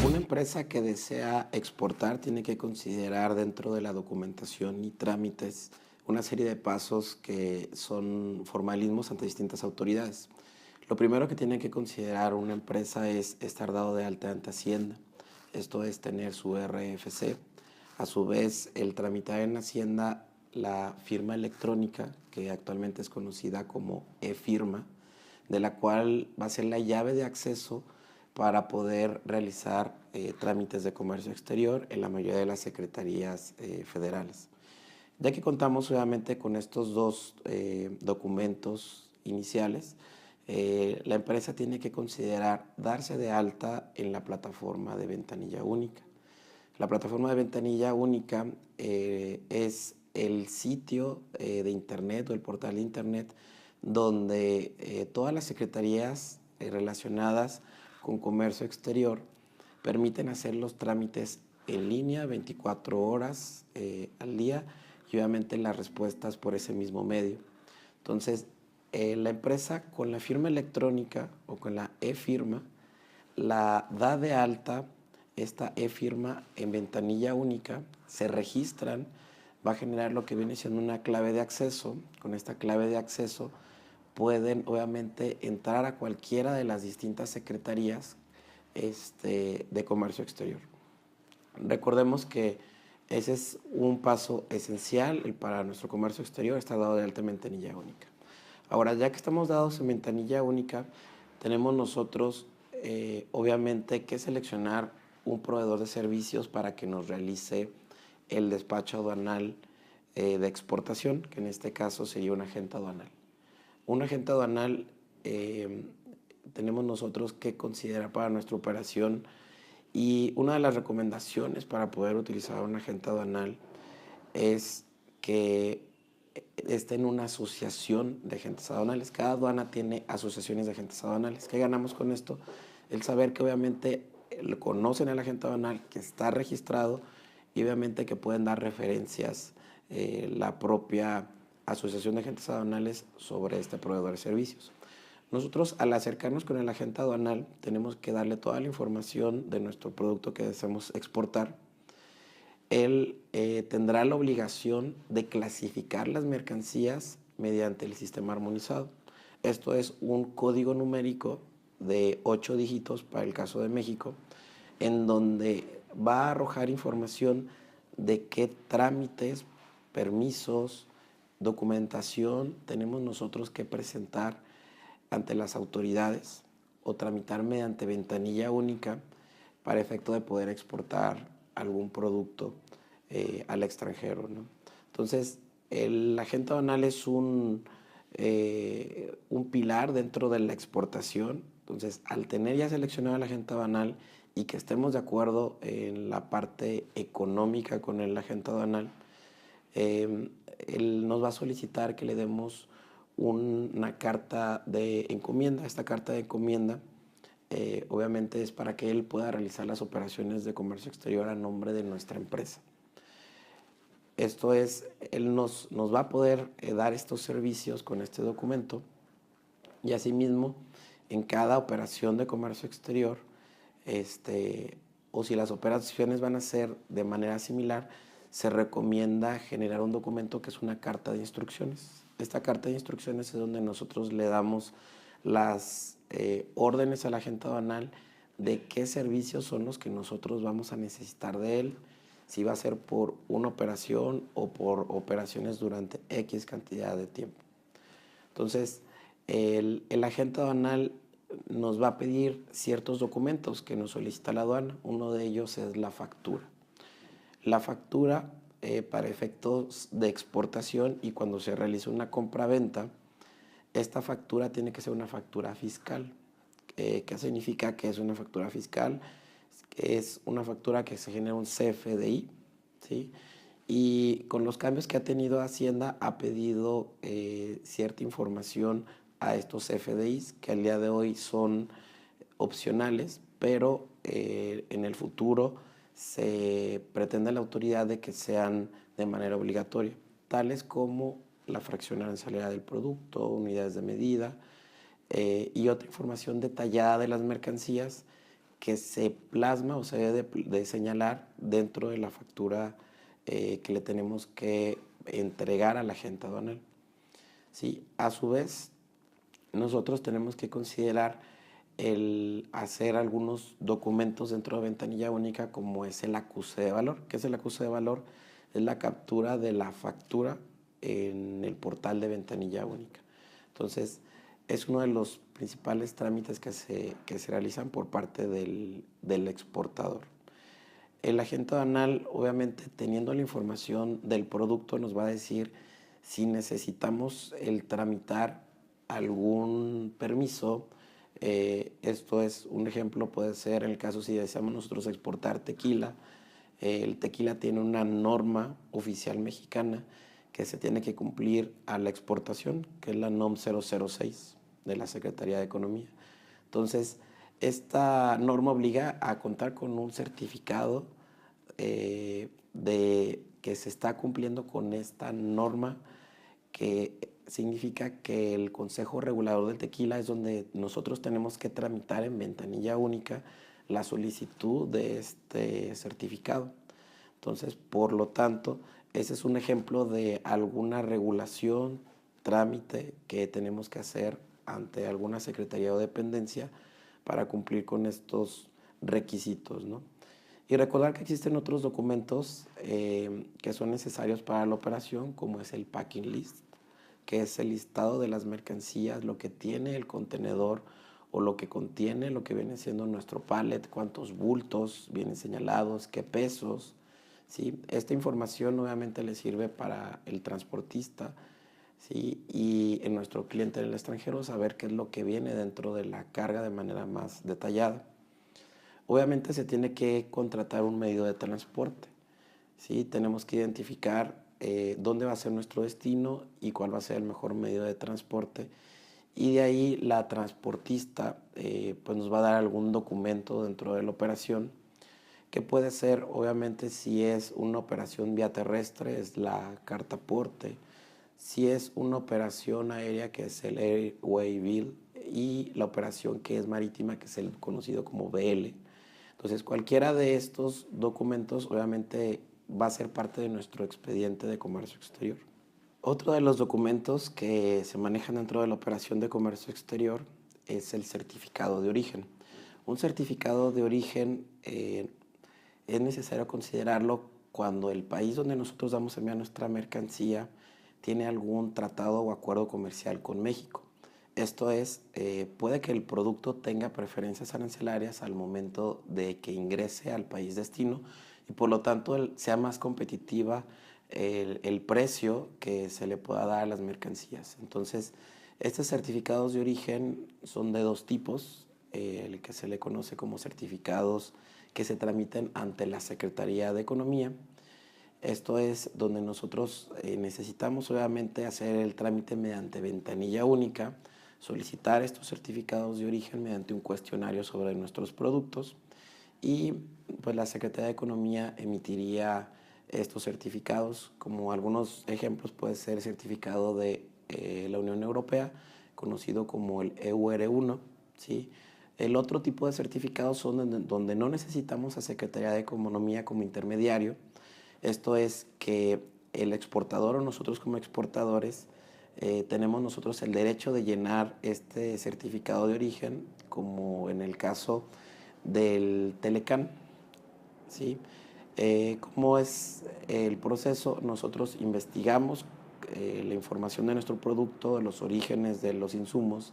Una empresa que desea exportar tiene que considerar dentro de la documentación y trámites una serie de pasos que son formalismos ante distintas autoridades. Lo primero que tiene que considerar una empresa es estar dado de alta ante Hacienda. Esto es tener su RFC. A su vez, el tramitar en Hacienda la firma electrónica, que actualmente es conocida como e-firma, de la cual va a ser la llave de acceso para poder realizar trámites de comercio exterior en la mayoría de las secretarías federales. Ya que contamos obviamente con estos dos documentos iniciales, la empresa tiene que considerar darse de alta en la plataforma de ventanilla única. La plataforma de ventanilla única es el sitio de internet o el portal de internet donde todas las secretarías relacionadas con comercio exterior permiten hacer los trámites en línea 24 horas al día y obviamente las respuestas por ese mismo medio. Entonces, la empresa con la firma electrónica o con la e-firma la da de alta esta e-firma en ventanilla única, se registran, va a generar lo que viene siendo una clave de acceso. Con esta clave de acceso pueden obviamente entrar a cualquiera de las distintas secretarías de comercio exterior. Recordemos que ese es un paso esencial para nuestro comercio exterior, está dado de alta en ventanilla única. Ahora, ya que estamos dados en ventanilla única, tenemos nosotros obviamente que seleccionar un proveedor de servicios para que nos realice el despacho aduanal de exportación, que en este caso sería un agente aduanal. Un agente aduanal tenemos nosotros que considerar para nuestra operación, y una de las recomendaciones para poder utilizar un agente aduanal es que esté en una asociación de agentes aduanales. Cada aduana tiene asociaciones de agentes aduanales. ¿Qué ganamos con esto? El saber que obviamente lo conocen al agente aduanal, que está registrado, y obviamente que pueden dar referencias la propia asociación de agentes aduanales sobre este proveedor de servicios. Nosotros, al acercarnos con el agente aduanal, tenemos que darle toda la información de nuestro producto que deseamos exportar. Él tendrá la obligación de clasificar las mercancías mediante el sistema armonizado. Esto es un código numérico de 8 dígitos para el caso de México, en donde va a arrojar información de qué trámites, permisos, documentación tenemos nosotros que presentar ante las autoridades o tramitar mediante ventanilla única para efecto de poder exportar algún producto al extranjero, ¿no? Entonces, el agente aduanal es un pilar dentro de la exportación. Entonces, al tener ya seleccionado el agente aduanal y que estemos de acuerdo en la parte económica con el agente aduanal, él nos va a solicitar que le demos una carta de encomienda. Esta carta de encomienda obviamente es para que él pueda realizar las operaciones de comercio exterior a nombre de nuestra empresa. Esto es, él nos va a poder dar estos servicios con este documento, y asimismo en cada operación de comercio exterior, o si las operaciones van a ser de manera similar, se recomienda generar un documento que es una carta de instrucciones. Esta carta de instrucciones es donde nosotros le damos las órdenes al agente aduanal de qué servicios son los que nosotros vamos a necesitar de él, si va a ser por una operación o por operaciones durante X cantidad de tiempo. Entonces, el agente aduanal nos va a pedir ciertos documentos que nos solicita la aduana. Uno de ellos es la factura. La factura, para efectos de exportación y cuando se realiza una compra-venta, esta factura tiene que ser una factura fiscal. ¿Qué significa que es una factura fiscal? Es una factura que se genera un CFDI, ¿sí? Y con los cambios que ha tenido Hacienda, ha pedido cierta información a estos CFDIs, que al día de hoy son opcionales, pero en el futuro se pretende la autoridad de que sean de manera obligatoria, tales como la fracción arancelaria del producto, unidades de medida, y otra información detallada de las mercancías que se plasma o se debe de señalar dentro de la factura que le tenemos que entregar al agente aduanal. ¿Sí? A su vez, nosotros tenemos que considerar el hacer algunos documentos dentro de ventanilla única, como es el acuse de valor. ¿Qué es el acuse de valor? Es la captura de la factura en el portal de ventanilla única. Entonces, es uno de los principales trámites que se realizan por parte del exportador. El agente aduanal, obviamente, teniendo la información del producto, nos va a decir si necesitamos el tramitar algún permiso. Esto es un ejemplo, puede ser en el caso si deseamos nosotros exportar tequila. El tequila tiene una norma oficial mexicana que se tiene que cumplir a la exportación, que es la NOM 006 de la Secretaría de Economía. Entonces, esta norma obliga a contar con un certificado de que se está cumpliendo con esta norma, que significa que el Consejo Regulador del Tequila es donde nosotros tenemos que tramitar en ventanilla única la solicitud de este certificado. Entonces, por lo tanto, ese es un ejemplo de alguna regulación, trámite que tenemos que hacer ante alguna secretaría o dependencia para cumplir con estos requisitos, ¿no? Y recordar que existen otros documentos que son necesarios para la operación, como es el packing list, que es el listado de las mercancías, lo que tiene el contenedor o lo que contiene, lo que viene siendo nuestro pallet, cuántos bultos vienen señalados, qué pesos, ¿sí? Esta información obviamente le sirve para el transportista, ¿sí? Y en nuestro cliente en el extranjero saber qué es lo que viene dentro de la carga de manera más detallada. Obviamente se tiene que contratar un medio de transporte, ¿sí? Tenemos que identificar dónde va a ser nuestro destino y cuál va a ser el mejor medio de transporte. Y de ahí la transportista pues nos va a dar algún documento dentro de la operación, que puede ser, obviamente, si es una operación vía terrestre, es la carta aporte. Si es una operación aérea, que es el Airway Bill, y la operación que es marítima, que es el conocido como BL. Entonces, cualquiera de estos documentos obviamente va a ser parte de nuestro expediente de comercio exterior. Otro de los documentos que se manejan dentro de la operación de comercio exterior es el certificado de origen. Un certificado de origen es necesario considerarlo cuando el país donde nosotros vamos a enviar nuestra mercancía tiene algún tratado o acuerdo comercial con México. Esto es, puede que el producto tenga preferencias arancelarias al momento de que ingrese al país destino y por lo tanto sea más competitiva el precio que se le pueda dar a las mercancías. Entonces, estos certificados de origen son de dos tipos, el que se le conoce como certificados que se tramitan ante la Secretaría de Economía. Esto es donde nosotros necesitamos obviamente hacer el trámite mediante ventanilla única, solicitar estos certificados de origen mediante un cuestionario sobre nuestros productos y pues la Secretaría de Economía emitiría estos certificados. Como algunos ejemplos puede ser el certificado de la Unión Europea, conocido como el EUR1, ¿sí? El otro tipo de certificados son donde no necesitamos a Secretaría de Economía como intermediario. Esto es que el exportador o nosotros como exportadores tenemos nosotros el derecho de llenar este certificado de origen, como en el caso del Telecán, ¿sí? ¿Cómo es el proceso? Nosotros investigamos la información de nuestro producto, de los orígenes de los insumos,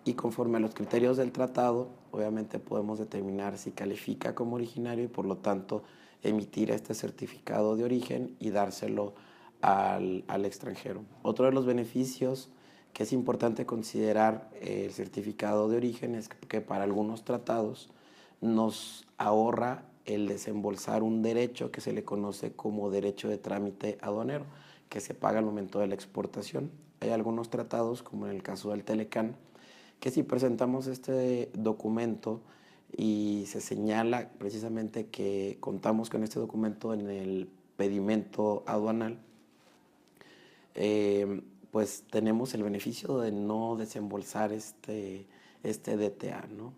y conforme a los criterios del tratado, obviamente podemos determinar si califica como originario y por lo tanto emitir este certificado de origen y dárselo al extranjero. Otro de los beneficios que es importante considerar el certificado de origen es que para algunos tratados nos ahorra el desembolsar un derecho que se le conoce como derecho de trámite aduanero, que se paga al momento de la exportación. Hay algunos tratados, como en el caso del Telecán, que si presentamos este documento y se señala precisamente que contamos con este documento en el pedimento aduanal, pues tenemos el beneficio de no desembolsar este DTA, ¿no?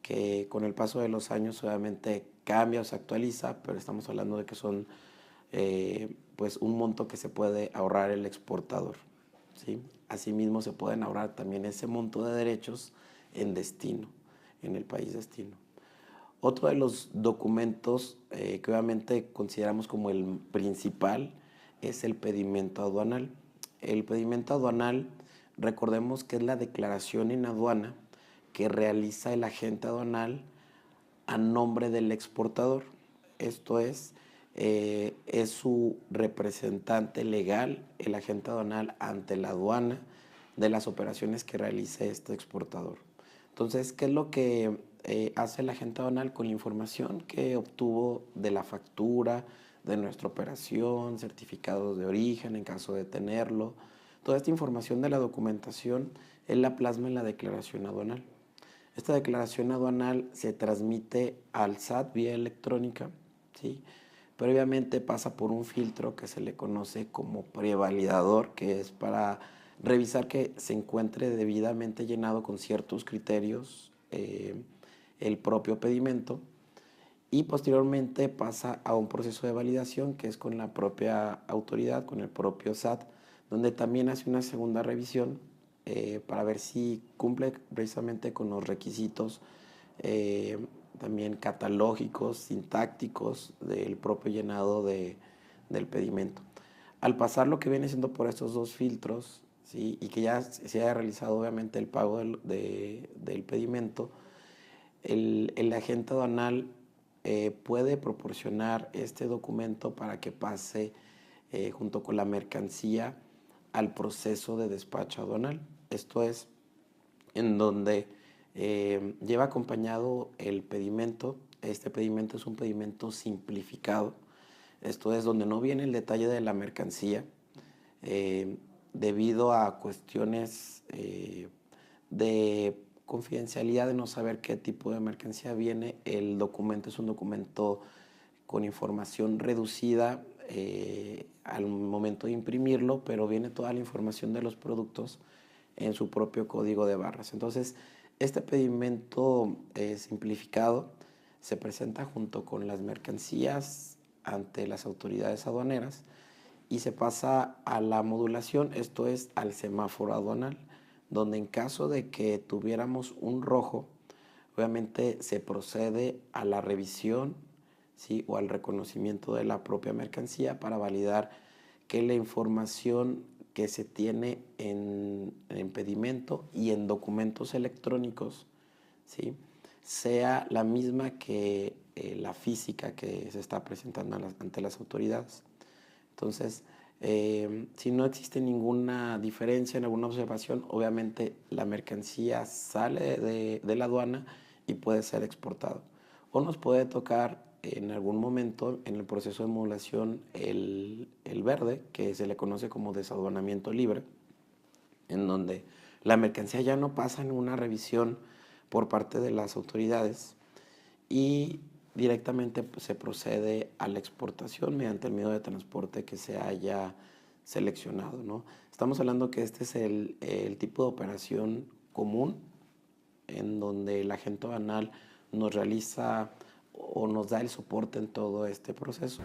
Que con el paso de los años obviamente cambia o se actualiza, pero estamos hablando de que son pues un monto que se puede ahorrar el exportador, ¿sí? Asimismo se pueden ahorrar también ese monto de derechos en destino, en el país destino. Otro de los documentos que obviamente consideramos como el principal es el pedimento aduanal. El pedimento aduanal, recordemos que es la declaración en aduana que realiza el agente aduanal a nombre del exportador. Esto es su representante legal, el agente aduanal, ante la aduana de las operaciones que realice este exportador. Entonces, ¿qué es lo que hace el agente aduanal con la información que obtuvo de la factura, de nuestra operación, certificados de origen en caso de tenerlo? Toda esta información de la documentación él la plasma en la declaración aduanal. Esta declaración aduanal se transmite al SAT vía electrónica, ¿sí? Previamente pasa por un filtro que se le conoce como prevalidador, que es para revisar que se encuentre debidamente llenado con ciertos criterios el propio pedimento, y posteriormente pasa a un proceso de validación que es con la propia autoridad, con el propio SAT, donde también hace una segunda revisión para ver si cumple precisamente con los requisitos también catalógicos, sintácticos del propio llenado del pedimento. Al pasar lo que viene siendo por estos dos filtros, ¿sí? Y que ya se haya realizado obviamente el pago del pedimento, el agente aduanal puede proporcionar este documento para que pase junto con la mercancía al proceso de despacho aduanal. Esto es en donde lleva acompañado el pedimento. Este pedimento es un pedimento simplificado. Esto es donde no viene el detalle de la mercancía debido a cuestiones de confidencialidad, de no saber qué tipo de mercancía viene. El documento es un documento con información reducida al momento de imprimirlo, pero viene toda la información de los productos en su propio código de barras. Entonces, este pedimento simplificado se presenta junto con las mercancías ante las autoridades aduaneras y se pasa a la modulación, esto es al semáforo aduanal, donde en caso de que tuviéramos un rojo, obviamente se procede a la revisión, ¿sí? O al reconocimiento de la propia mercancía para validar que la información que se tiene en pedimento y en documentos electrónicos, ¿sí? Sea la misma que la física que se está presentando ante las autoridades. Entonces, si no existe ninguna diferencia, ninguna observación, obviamente la mercancía sale de la aduana y puede ser exportado. O nos puede tocar en algún momento en el proceso de modulación el verde, que se le conoce como desaduanamiento libre, en donde la mercancía ya no pasa en una revisión por parte de las autoridades y directamente pues, se procede a la exportación mediante el medio de transporte que se haya seleccionado, ¿no? Estamos hablando que este es el tipo de operación común en donde el agente aduanal nos realiza o nos da el soporte en todo este proceso.